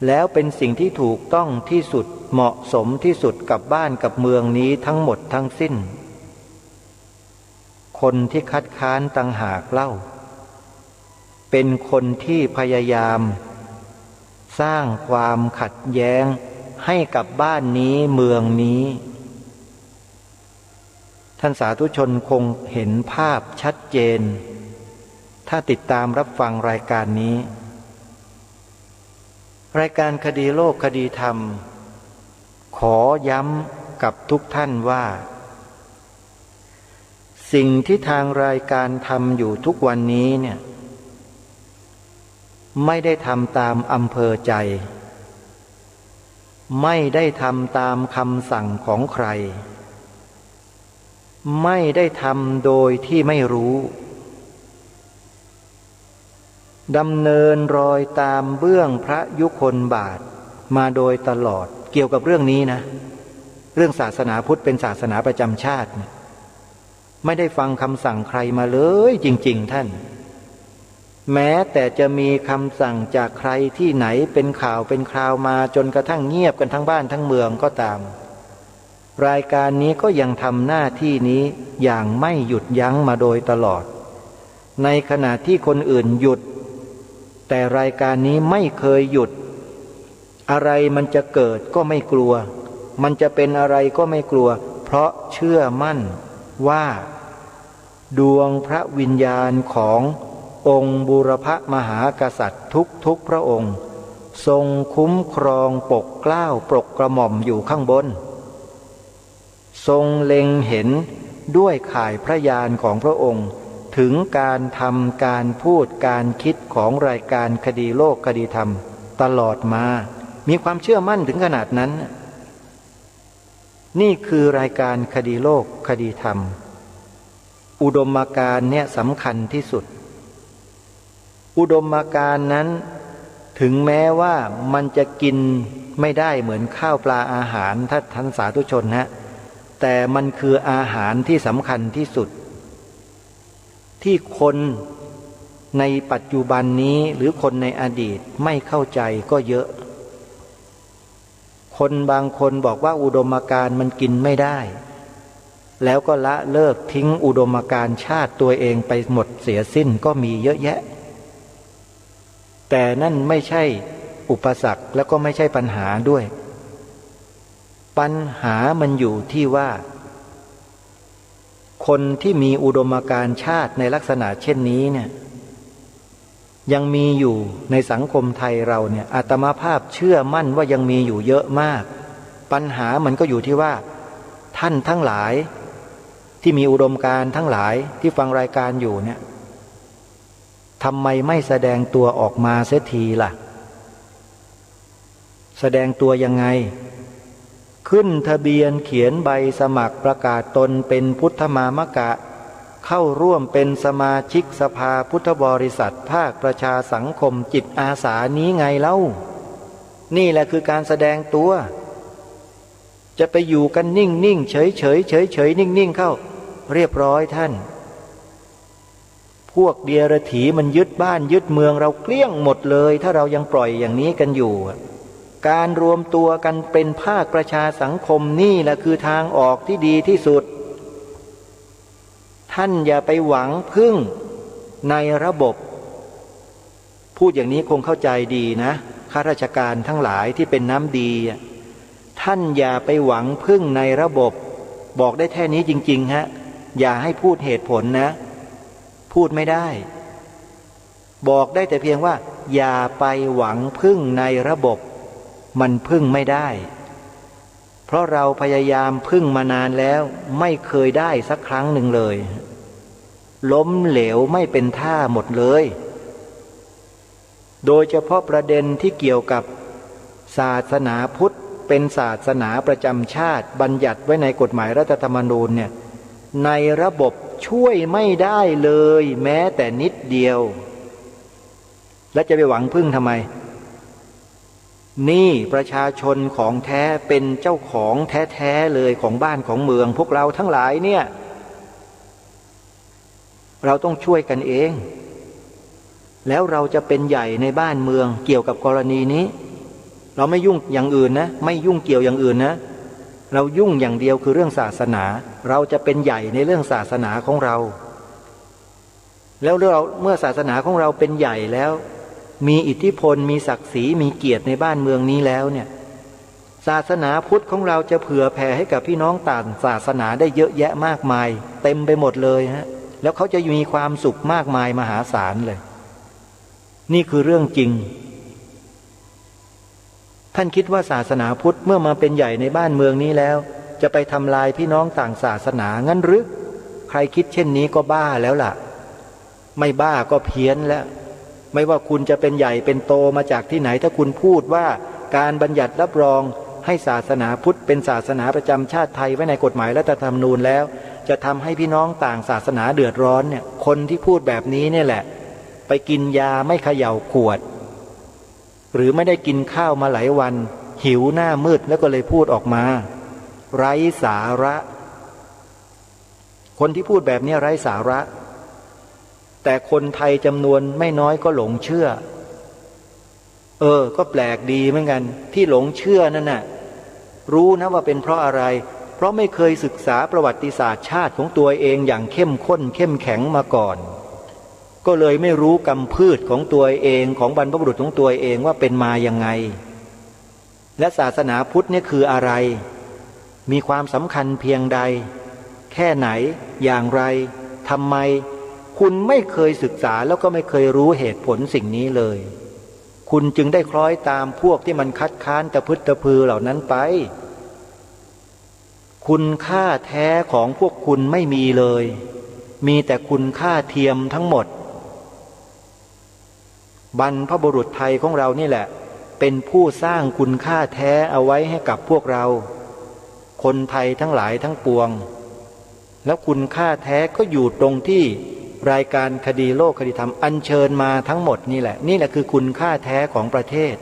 แล้วเป็นสิ่งที่ถูกต้องที่สุดเหมาะสมที่สุดกับบ้านกับเมืองนี้ทั้งหมดทั้งสิ้นคนที่คัดค้านต่างหากเล่าเป็นคนที่พยายามสร้างความขัดแย้งให้กับบ้านนี้เมืองนี้ท่านสาธุชนคงเห็นภาพชัดเจนถ้าติดตามรับฟังรายการนี้รายการคดีโลกคดีธรรมขอย้ำกับทุกท่านว่าสิ่งที่ทางรายการทำอยู่ทุกวันนี้เนี่ยไม่ได้ทำตามอำเภอใจไม่ได้ทำตามคำสั่งของใครไม่ได้ทำโดยที่ไม่รู้ดำเนินรอยตามเบื้องพระยุคลบาทมาโดยตลอดเกี่ยวกับเรื่องนี้นะเรื่องศาสนาพุทธเป็นศาสนาประจำชาติไม่ได้ฟังคำสั่งใครมาเลยจริงๆท่านแม้แต่จะมีคำสั่งจากใครที่ไหนเป็นข่าวเป็นคราวมาจนกระทั่งเงียบกันทั้งบ้านทั้งเมืองก็ตามรายการนี้ก็ยังทำหน้าที่นี้อย่างไม่หยุดยั้งมาโดยตลอดในขณะที่คนอื่นหยุดแต่รายการนี้ไม่เคยหยุดอะไรมันจะเกิดก็ไม่กลัวมันจะเป็นอะไรก็ไม่กลัวเพราะเชื่อมั่นว่าดวงพระวิญญาณขององค์บูรพมหากษัตริย์ทุกพระองค์ทรงคุ้มครองปกเกล้าปกกระหม่อมอยู่ข้างบนทรงเล็งเห็นด้วยข่ายพระญาณของพระองค์ถึงการทำการพูดการคิดของรายการคดีโลกคดีธรรมตลอดมามีความเชื่อมั่นถึงขนาดนั้นนี่คือรายการคดีโลกคดีธรรมอุดมการณ์เนี่ยสำคัญที่สุดอุดมการณ์นั้นถึงแม้ว่ามันจะกินไม่ได้เหมือนข้าวปลาอาหารท่านสาธุชนนะแต่มันคืออาหารที่สำคัญที่สุดที่คนในปัจจุบันนี้หรือคนในอดีตไม่เข้าใจก็เยอะคนบางคนบอกว่าอุดมการณ์มันกินไม่ได้แล้วก็ละเลิกทิ้งอุดมการณ์ชาติตัวเองไปหมดเสียสิ้นก็มีเยอะแยะแต่นั่นไม่ใช่อุปสรรคแล้วก็ไม่ใช่ปัญหาด้วยปัญหามันอยู่ที่ว่าคนที่มีอุดมการณ์ชาติในลักษณะเช่นนี้เนี่ยยังมีอยู่ในสังคมไทยเราเนี่ยอาตมาภาพเชื่อมั่นว่ายังมีอยู่เยอะมากปัญหามันก็อยู่ที่ว่าท่านทั้งหลายที่มีอุดมการณ์ทั้งหลายที่ฟังรายการอยู่เนี่ยทำไมไม่แสดงตัวออกมาเสียทีล่ะแสดงตัวยังไงขึ้นทะเบียนเขียนใบสมัครประกาศตนเป็นพุทธมามกะเข้าร่วมเป็นสมาชิกสภาพุทธบริษัทภาคประชาสังคมจิตอาสานี้ไงเล่านี่แหละคือการแสดงตัวจะไปอยู่กันนิ่งๆเฉยๆนิ่งๆเข้าเรียบร้อยท่าน พวกเดียรถีมันยึดบ้านยึดเมืองเราเกลี้ยงหมดเลยถ้าเรายังปล่อยอย่างนี้กันอยู่การรวมตัวกันเป็นภาคประชาสังคมนี่แหละคือทางออกที่ดีที่สุดท่านอย่าไปหวังพึ่งในระบบพูดอย่างนี้คงเข้าใจดีนะข้าราชการทั้งหลายที่เป็นน้ำดีท่านอย่าไปหวังพึ่งในระบบบอกได้แค่นี้จริงๆฮะอย่าให้พูดเหตุผลนะพูดไม่ได้บอกได้แต่เพียงว่าอย่าไปหวังพึ่งในระบบมันพึ่งไม่ได้เพราะเราพยายามพึ่งมานานแล้วไม่เคยได้สักครั้งหนึ่งเลยล้มเหลวไม่เป็นท่าหมดเลยโดยเฉพาะประเด็นที่เกี่ยวกับศาสนาพุทธเป็นศาสนาประจำชาติบัญญัติไว้ในกฎหมายรัฐธรรมนูญเนี่ยในระบบช่วยไม่ได้เลยแม้แต่นิดเดียวแล้วจะไปหวังพึ่งทำไมนี่ประชาชนของแท้เป็นเจ้าของแท้ๆเลยของบ้านของเมืองพวกเราทั้งหลายเนี่ยเราต้องช่วยกันเองแล้วเราจะเป็นใหญ่ในบ้านเมืองเกี่ยวกับกรณีนี้เราไม่ยุ่งอย่างอื่นนะไม่ยุ่งเกี่ยวอย่างอื่นนะเรายุ่งอย่างเดียวคือเรื่องศาสนาเราจะเป็นใหญ่ในเรื่องศาสนาของเราแล้วเมื่อศาสนาของเราเป็นใหญ่แล้วมีอิทธิพลมีศักดิ์ศรีมีเกียรติในบ้านเมืองนี้แล้วเนี่ยศาสนาพุทธของเราจะเผื่อแผ่ให้กับพี่น้องต่างศาสนาได้เยอะแยะมากมายเต็มไปหมดเลยฮะแล้วเขาจะมีความสุขมากมายมหาศาลเลยนี่คือเรื่องจริงท่านคิดว่าศาสนาพุทธเมื่อมาเป็นใหญ่ในบ้านเมืองนี้แล้วจะไปทำลายพี่น้องต่างศาสนางั้นหรือใครคิดเช่นนี้ก็บ้าแล้วล่ะไม่บ้าก็เพี้ยนแล้วไม่ว่าคุณจะเป็นใหญ่เป็นโตมาจากที่ไหนถ้าคุณพูดว่าการบัญญัติรับรองให้ศาสนาพุทธเป็นศาสนาประจำชาติไทยไว้ในกฎหมายรัฐธรรมนูญแล้วจะทำให้พี่น้องต่างศาสนาเดือดร้อนเนี่ยคนที่พูดแบบนี้เนี่ยแหละไปกินยาไม่เขย่าขวดหรือไม่ได้กินข้าวมาหลายวันหิวหน้ามืดแล้วก็เลยพูดออกมาไร้สาระคนที่พูดแบบนี้ไร้สาระแต่คนไทยจำนวนไม่น้อยก็หลงเชื่อก็แปลกดีเหมือนกันที่หลงเชื่อนั่นน่ะรู้นะว่าเป็นเพราะอะไรเพราะไม่เคยศึกษาประวัติศาสตร์ชาติของตัวเองอย่างเข้มข้นเข้มแข็งมาก่อนก็เลยไม่รู้กรรมพืชของตัวเองของบรรพบุรุษของตัวเองว่าเป็นมายังไงและศาสนาพุทธเนี่ยคืออะไรมีความสำคัญเพียงใดแค่ไหนอย่างไรทำไมคุณไม่เคยศึกษาแล้วก็ไม่เคยรู้เหตุผลสิ่งนี้เลยคุณจึงได้คล้อยตามพวกที่มันคัดค้านตะพึดตะพือเหล่านั้นไปคุณค่าแท้ของพวกคุณไม่มีเลยมีแต่คุณค่าเทียมทั้งหมดบรรพบุรุษไทยของเรานี่แหละเป็นผู้สร้างคุณค่าแท้เอาไว้ให้กับพวกเราคนไทยทั้งหลายทั้งปวงแล้วคุณค่าแท้ก็อยู่ตรงที่รายการคดีโลกคดีธรรมอัญเชิญมาทั้งหมดนี่แหละคือคุณค่าแท้ของประเทศ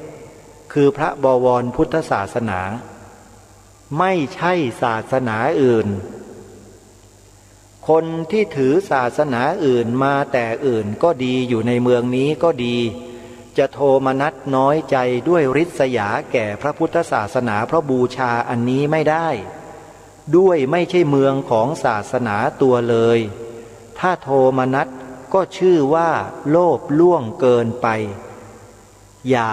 คือพระบวรพุทธศาสนาไม่ใช่ศาสนาอื่นคนที่ถือศาสนาอื่นมาแต่อื่นก็ดีอยู่ในเมืองนี้ก็ดีจะโทมนัสน้อยใจด้วยริษยาแก่พระพุทธศาสนาเพราะบูชาอันนี้ไม่ได้ด้วยไม่ใช่เมืองของศาสนาตัวเลยถ้าโทมนัสก็ชื่อว่าโลภล่วงเกินไปอย่า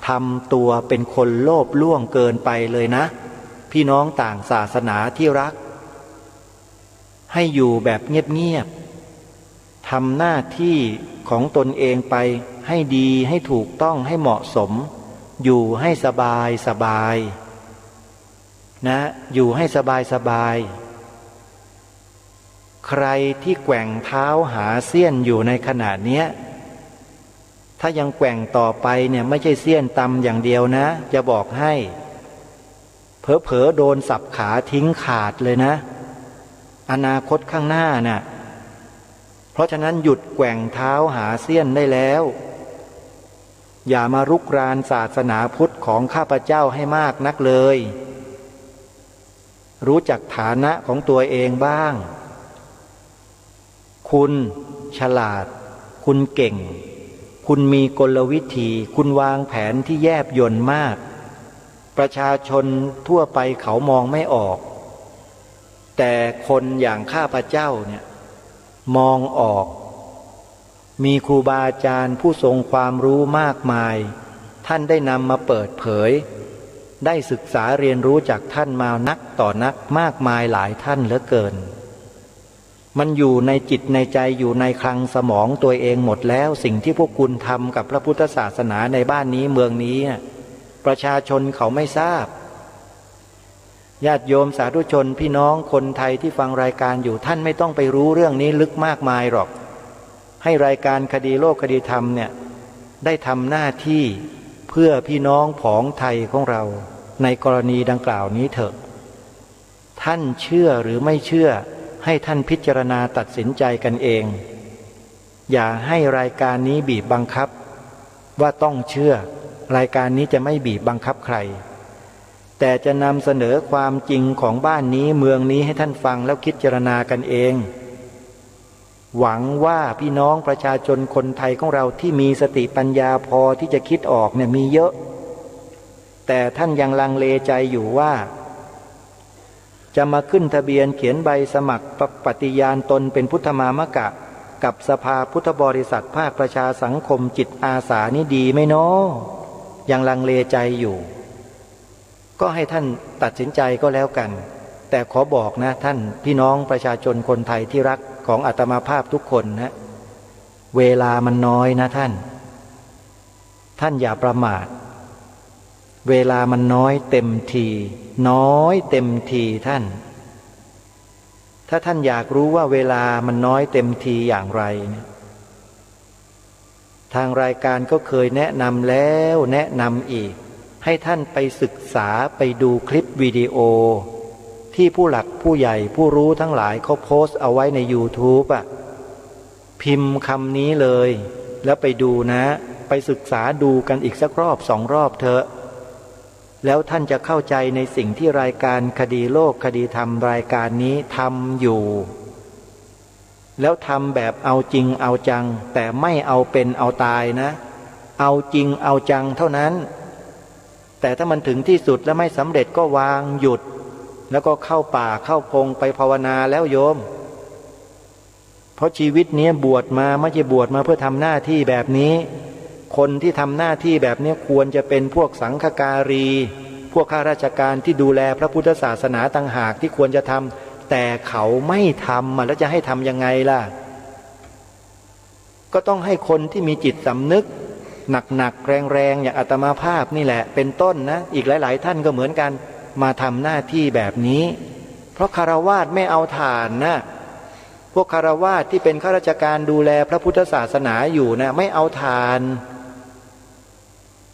ทำตัวเป็นคนโลภล่วงเกินไปเลยนะพี่น้องต่างศาสนาที่รักให้อยู่แบบเงียบๆทำหน้าที่ของตนเองไปให้ดีให้ถูกต้องให้เหมาะสมอยู่ให้สบายนะอยู่ให้สบายใครที่แกว่งเท้าหาเสี้ยนอยู่ในขณะเนี้ยถ้ายังแกว่งต่อไปเนี่ยไม่ใช่เสี้ยนตำอย่างเดียวนะจะบอกให้เผลอๆโดนสับขาทิ้งขาดเลยนะอนาคตข้างหน้าน่ะเพราะฉะนั้นหยุดแกว่งเท้าหาเสี้ยนได้แล้วอย่ามารุกรานศาสนาพุทธของข้าพเจ้าให้มากนักเลยรู้จักฐานะของตัวเองบ้าง คุณฉลาดคุณเก่งคุณมีกลวิธีคุณวางแผนที่แยบยลมากประชาชนทั่วไปเขามองไม่ออกแต่คนอย่างข้าพเจ้าเนี่ยมองออกมีครูบาอาจารย์ผู้ทรงความรู้มากมายท่านได้นำมาเปิดเผยได้ศึกษาเรียนรู้จากท่านมานักต่อนักมากมายหลายท่านเหลือเกินมันอยู่ในจิตในใจอยู่ในคลังสมองตัวเองหมดแล้วสิ่งที่พวกคุณทำกับพระพุทธศาสนาในบ้านนี้เมืองนี้ประชาชนเขาไม่ทราบญาติโยมสาธุชนพี่น้องคนไทยที่ฟังรายการอยู่ท่านไม่ต้องไปรู้เรื่องนี้ลึกมากมายหรอกให้รายการคดีโลกคดีธรรมเนี่ยได้ทำหน้าที่เพื่อพี่น้องผองไทยของเราในกรณีดังกล่าวนี้เถอะท่านเชื่อหรือไม่เชื่อให้ท่านพิจารณาตัดสินใจกันเองอย่าให้รายการนี้บีบบังคับว่าต้องเชื่อรายการนี้จะไม่บีบบังคับใครแต่จะนำเสนอความจริงของบ้านนี้เมืองนี้ให้ท่านฟังแล้วพิจารณากันเองหวังว่าพี่น้องประชาชนคนไทยของเราที่มีสติปัญญาพอที่จะคิดออกเนี่ยมีเยอะแต่ท่านยังลังเลใจอยู่ว่าจะมาขึ้นทะเบียนเขียนใบสมัครปฏิญาณตนเป็นพุทธมามกะกับสภาพุทธบริษัทภาคประชาสังคมจิตอาสานี่ดีไหมเนาะยังลังเลใจอยู่ก็ให้ท่านตัดสินใจก็แล้วกันแต่ขอบอกนะท่านพี่น้องประชาชนคนไทยที่รักของอาตมาภาพทุกคนนะเวลามันน้อยนะท่านอย่าประมาทเวลามันน้อยเต็มทีน้อยเต็มทีท่านถ้าท่านอยากรู้ว่าเวลามันน้อยเต็มทีอย่างไรเนี่ยทางรายการก็เคยแนะนำแล้วแนะนำอีกให้ท่านไปศึกษาไปดูคลิปวิดีโอที่ผู้หลักผู้ใหญ่ผู้รู้ทั้งหลายเขาโพสต์เอาไว้ใน YouTube พิมพ์คำนี้เลยแล้วไปดูนะไปศึกษาดูกันอีกสักรอบสองรอบเถอะแล้วท่านจะเข้าใจในสิ่งที่รายการคดีโลกคดีธรรมรายการนี้ทำอยู่แล้วทำแบบเอาจริงเอาจังแต่ไม่เอาเป็นเอาตายนะเอาจริงเอาจังเท่านั้นแต่ถ้ามันถึงที่สุดแล้วไม่สำเร็จก็วางหยุดแล้วก็เข้าป่าเข้าพงไปภาวนาแล้วโยมเพราะชีวิตนี้บวชมาไม่ใช่บวชมาเพื่อทำหน้าที่แบบนี้คนที่ทำหน้าที่แบบนี้ควรจะเป็นพวกสังฆการีพวกข้าราชการที่ดูแลพระพุทธศาสนาต่างหากที่ควรจะทำแต่เขาไม่ทำแล้วจะให้ทำยังไงล่ะก็ต้องให้คนที่มีจิตสำนึกหนักๆแรงๆอย่างอาตมาภาพนี่แหละเป็นต้นนะอีกหลายๆท่านก็เหมือนกันมาทำหน้าที่แบบนี้เพราะคฤหัสถ์ไม่เอาฐานนะพวกคฤหัสถ์ที่เป็นข้าราชการดูแลพระพุทธศาสนาอยู่นะไม่เอาฐาน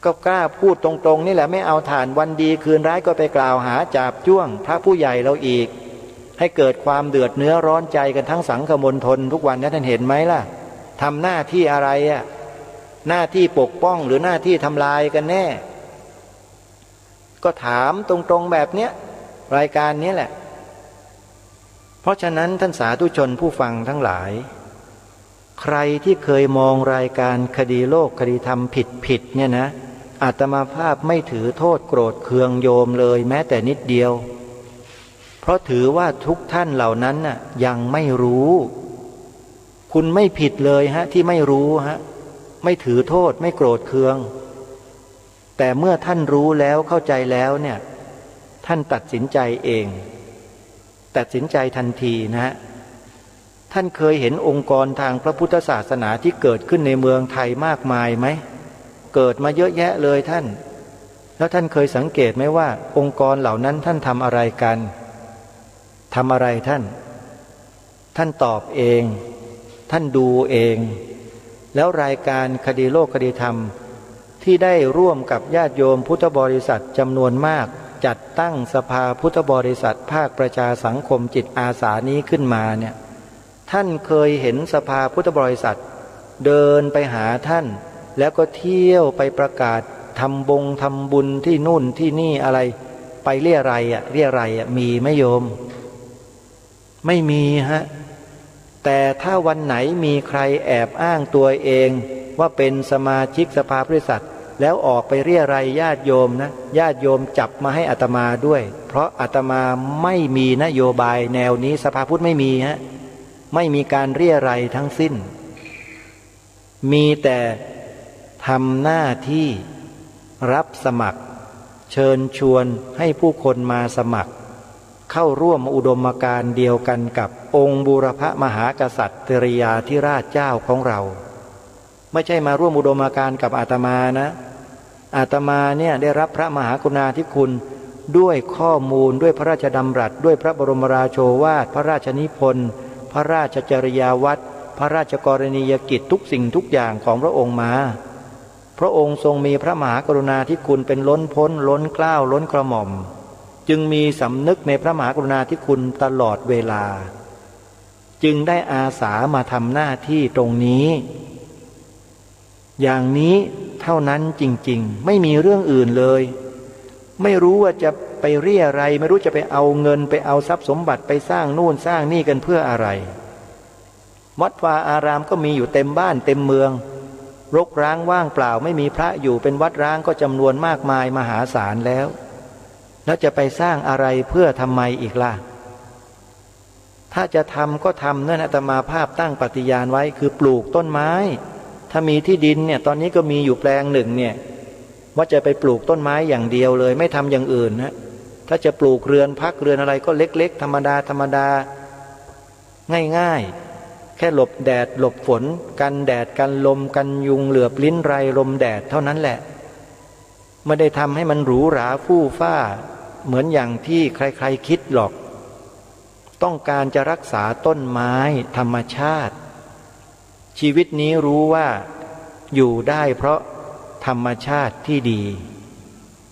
ก็กล้าพูดตรงๆนี่แหละไม่เอาฐานวันดีคืนร้ายก็ไปกล่าวหาจาบจ้วงพระผู้ใหญ่เราอีกให้เกิดความเดือดเนื้อร้อนใจกันทั้งสังคมณฑลทุกวันนี้ท่านเห็นไหมล่ะทำหน้าที่อะไรหน้าที่ปกป้องหรือหน้าที่ทำลายกันแน่ก็ถามตรงๆแบบเนี้ยรายการนี้แหละเพราะฉะนั้นท่านสาธุชนผู้ฟังทั้งหลายใครที่เคยมองรายการคดีโลกคดีธรรมผิดเนี่ยนะอาตมาภาพไม่ถือโทษโกรธเคืองโยมเลยแม้แต่นิดเดียวเพราะถือว่าทุกท่านเหล่านั้นน่ะยังไม่รู้คุณไม่ผิดเลยที่ไม่รู้ไม่ถือโทษไม่โกรธเคืองแต่เมื่อท่านรู้แล้วเข้าใจแล้วเนี่ยท่านตัดสินใจเองตัดสินใจทันทีท่านเคยเห็นองค์กรทางพระพุทธศาสนาที่เกิดขึ้นในเมืองไทยมากมายไหมเกิดมาเยอะแยะเลยท่านแล้วท่านเคยสังเกตไหมว่าองค์กรเหล่านั้นท่านทำอะไรกันทำอะไรท่านตอบเองท่านดูเองแล้วรายการคดีโลกคดีธรรมที่ได้ร่วมกับญาติโยมพุทธบริษัทจำนวนมากจัดตั้งสภาพุทธบริษัทภาคประชาสังคมจิตอาสานี้ขึ้นมาเนี่ยท่านเคยเห็นสภาพุทธบริษัทเดินไปหาท่านแล้วก็เที่ยวไปประกาศทำบุญที่นู่นที่นี่อะไรไปเรี่ยไรมีไหมโยมไม่มี แต่ถ้าวันไหนมีใครแอบอ้างตัวเองว่าเป็นสมาชิกสภาบริษัทแล้วออกไปเรี่ยไรญาติโยมนะญาติโยมจับมาให้อาตมาด้วยเพราะอาตมาไม่มีนโยบายแนวนี้สภาพุทธไม่มีฮะไม่มีการเรี่ยไรทั้งสิ้นมีแต่ทำหน้าที่รับสมัครเชิญชวนให้ผู้คนมาสมัครเข้าร่วมอุดมการณ์เดียวกันกับองค์บูรพมหากษัตริยาธิราชเจ้าของเราไม่ใช่มาร่วมอุดมการณ์กับอาตมานะอาตมาเนี่ยได้รับพระมหากรุณาธิคุณด้วยข้อมูลด้วยพระราชดำรัสด้วยพระบรมราโชวาทพระราชนิพนธ์พระราชจริยาวัตรพระราชกรณียกิจทุกสิ่งทุกอย่างของพระองค์มาพระองค์ทรงมีพระมหากรุณาธิคุณเป็นล้นพ้นล้นเกล้าล้นกระหม่อมจึงมีสำนึกในพระมหากรุณาธิคุณตลอดเวลาจึงได้อาสามาทำหน้าที่ตรงนี้อย่างนี้เท่านั้นจริงๆไม่มีเรื่องอื่นเลยไม่รู้ว่าจะไปเรี่ยอะไรไม่รู้จะไปเอาเงินไปเอาทรัพย์สมบัติไปสร้างนู่นสร้างนี่กันเพื่ออะไรวัดวาอารามก็มีอยู่เต็มบ้านเต็มเมืองรกร้างว่างเปล่าไม่มีพระอยู่เป็นวัดร้างก็จำนวนมากมายมหาศาลแล้วจะไปสร้างอะไรเพื่อทำไมอีกล่ะถ้าจะทำก็ทำนั่นอาตมาภาพตั้งปฏิญาณไว้คือปลูกต้นไม้ถ้ามีที่ดินเนี่ยตอนนี้ก็มีอยู่แปลงหนึ่งเนี่ยว่าจะไปปลูกต้นไม้อย่างเดียวเลยไม่ทำอย่างอื่นนะถ้าจะปลูกเรือนพักเรือนอะไรก็เล็กๆธรรมดาง่ายๆแค่หลบแดดหลบฝนกันแดดกันลมกันยุงเหลือบลิ้นไรลมแดดเท่านั้นแหละไม่ได้ทำให้มันหรูหราฟู่ฟ้าเหมือนอย่างที่ใครๆคิดหรอกต้องการจะรักษาต้นไม้ธรรมชาติชีวิตนี้รู้ว่าอยู่ได้เพราะธรรมชาติที่ดี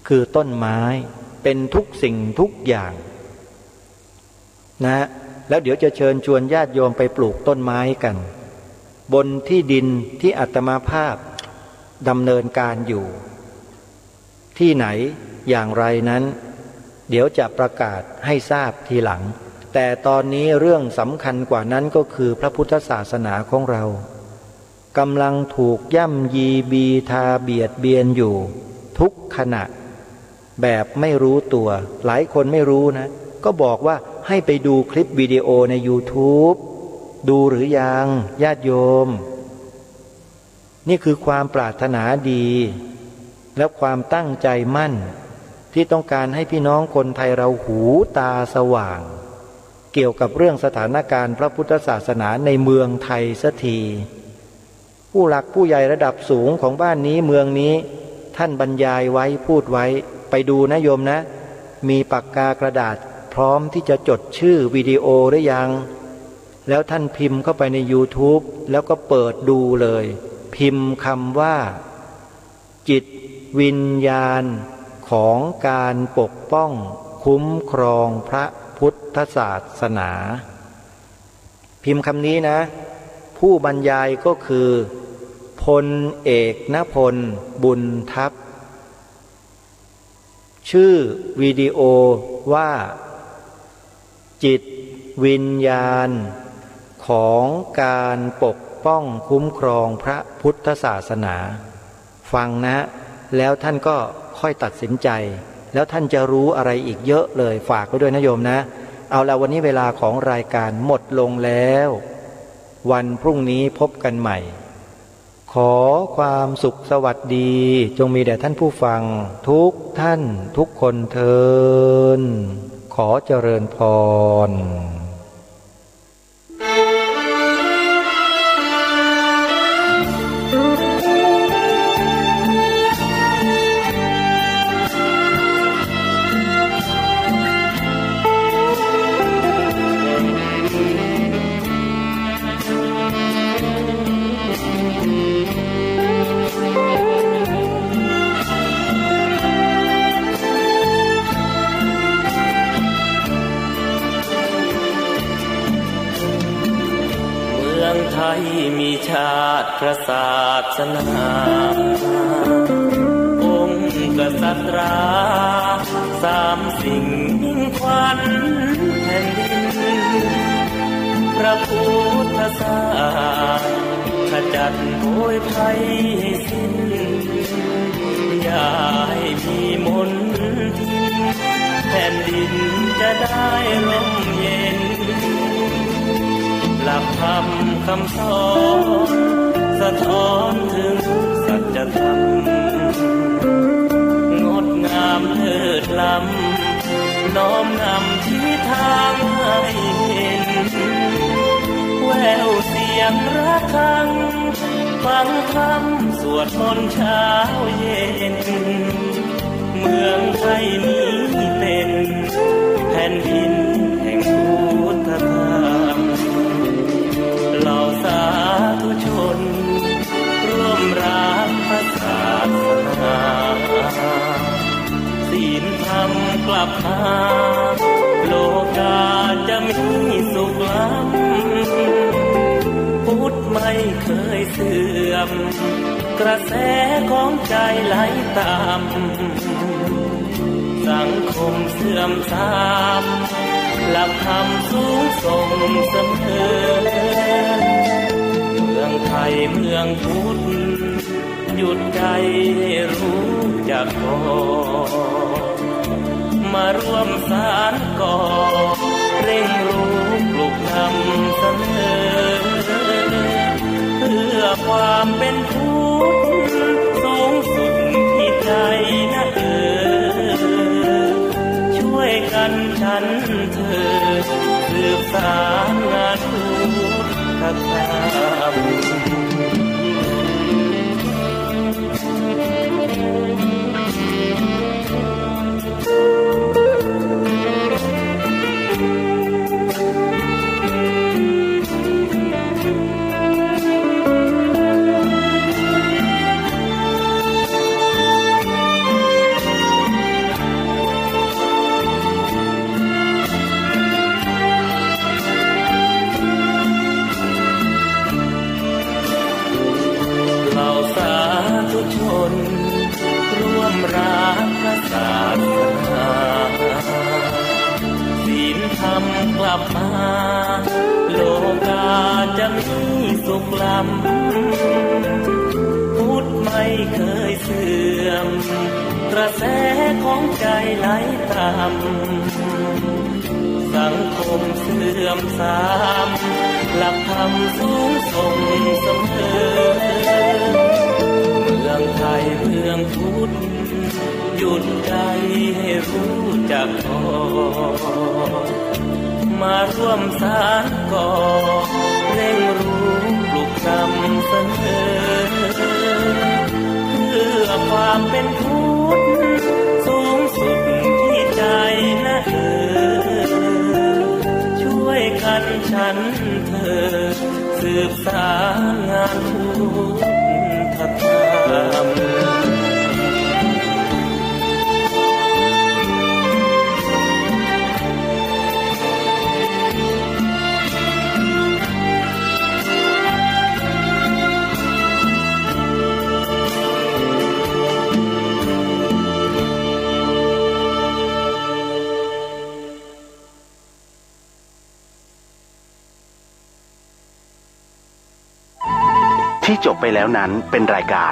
คือต้นไม้เป็นทุกสิ่งทุกอย่างนะแล้วเดี๋ยวจะเชิญชวนญาติโยมไปปลูกต้นไม้กันบนที่ดินที่อาตมาภาพดำเนินการอยู่ที่ไหนอย่างไรนั้นเดี๋ยวจะประกาศให้ทราบทีหลังแต่ตอนนี้เรื่องสำคัญกว่านั้นก็คือพระพุทธศาสนาของเรากำลังถูกย่ำยีบีทาเบียดเบียนอยู่ทุกขณะแบบไม่รู้ตัวหลายคนไม่รู้นะก็บอกว่าให้ไปดูคลิปวิดีโอใน YouTube ดูหรือยังญาติโยมนี่คือความปรารถนาดีและความตั้งใจมั่นที่ต้องการให้พี่น้องคนไทยเราหูตาสว่างเกี่ยวกับเรื่องสถานการณ์พระพุทธศาสนาในเมืองไทยสักทีผู้หลักผู้ใหญ่ระดับสูงของบ้านนี้เมืองนี้ท่านบรรยายไว้พูดไว้ไปดูนะโยมนะมีปากกากระดาษพร้อมที่จะจดชื่อวิดีโอหรือยังแล้วท่านพิมพ์เข้าไปใน YouTube แล้วก็เปิดดูเลยพิมพ์คำว่าจิตวิญญาณของการปกป้องคุ้มครองพระพุทธศาสนาพิมพ์คำนี้นะผู้บรรยายก็คือพลเอกณพลบุญทัพชื่อวิดีโอว่าจิตวิญญาณของการปกป้องคุ้มครองพระพุทธศาสนาฟังนะแล้วท่านก็ค่อยตัดสินใจแล้วท่านจะรู้อะไรอีกเยอะเลยฝากไว้ด้วยนะโยมนะเอาละวันนี้เวลาของรายการหมดลงแล้ววันพรุ่งนี้พบกันใหม่ขอความสุขสวัสดีจงมีแด่ท่านผู้ฟังทุกท่านทุกคนเทินขอเจริญพร มีชาติพระศาสนาองค์กษัตราสามสิ่งมิ่งขวัญแผ่นดินพ ระพุทธศาสนาขจัดโอยภัยให้สิ้นอย่าให้มีมนทินแผ่นดินจะได้ร่มเย็นหลักธรรมคำสอนสะท้อนถึงสัจธรรมงดงามเลิศล้ำน้อมนำชี้ทางให้เห็นแววเสียงระฆังฟังธรรมสวดมนต์เช้าเย็นเมืองไทยนี้เป็นแผ่นดินแห่งพุทธธรรมเหล่าสาธุชนร่วมรักพระศาสนาศีลธรรมกลับมาโลกาจะมีสุขล้ำพุทธไม่เคยเสื่อมกระแสของใจไหลตามสังคมเสื่อมทรามหลักธรรมสูงส่งเสมอเมืองไทยเมืองพุทธหยุดใจให้รู้จักพอมาร่วมสานก่อเร่งรู้ปลุกธรรมเสมอเพื่อความเป็นพุทธสูงสุดที่ใจนะช่วยกันฉันเธอสืบสานงานพุทธธรรมร่วมรักพระศาสนาศีลธรรมกลับมาโลกาจะมีสุขล้ำพุทธไม่เคยเสื่อมกระแสของใจไหลตามสังคมเสื่อมทรามหลักธรรมสูงส่งเสมอเมืองไทยเมืองพุทธหยุดใจให้รู้จักพอมาร่วมสานก่อเร่งรู้ปลุกธรรมเสมอเพื่อความเป็นพุทธสูงสุดที่ใจนะช่วยกันฉันเธอสืบสานงานพุทธธรรมที่จบไปแล้วนั้นเป็นรายการ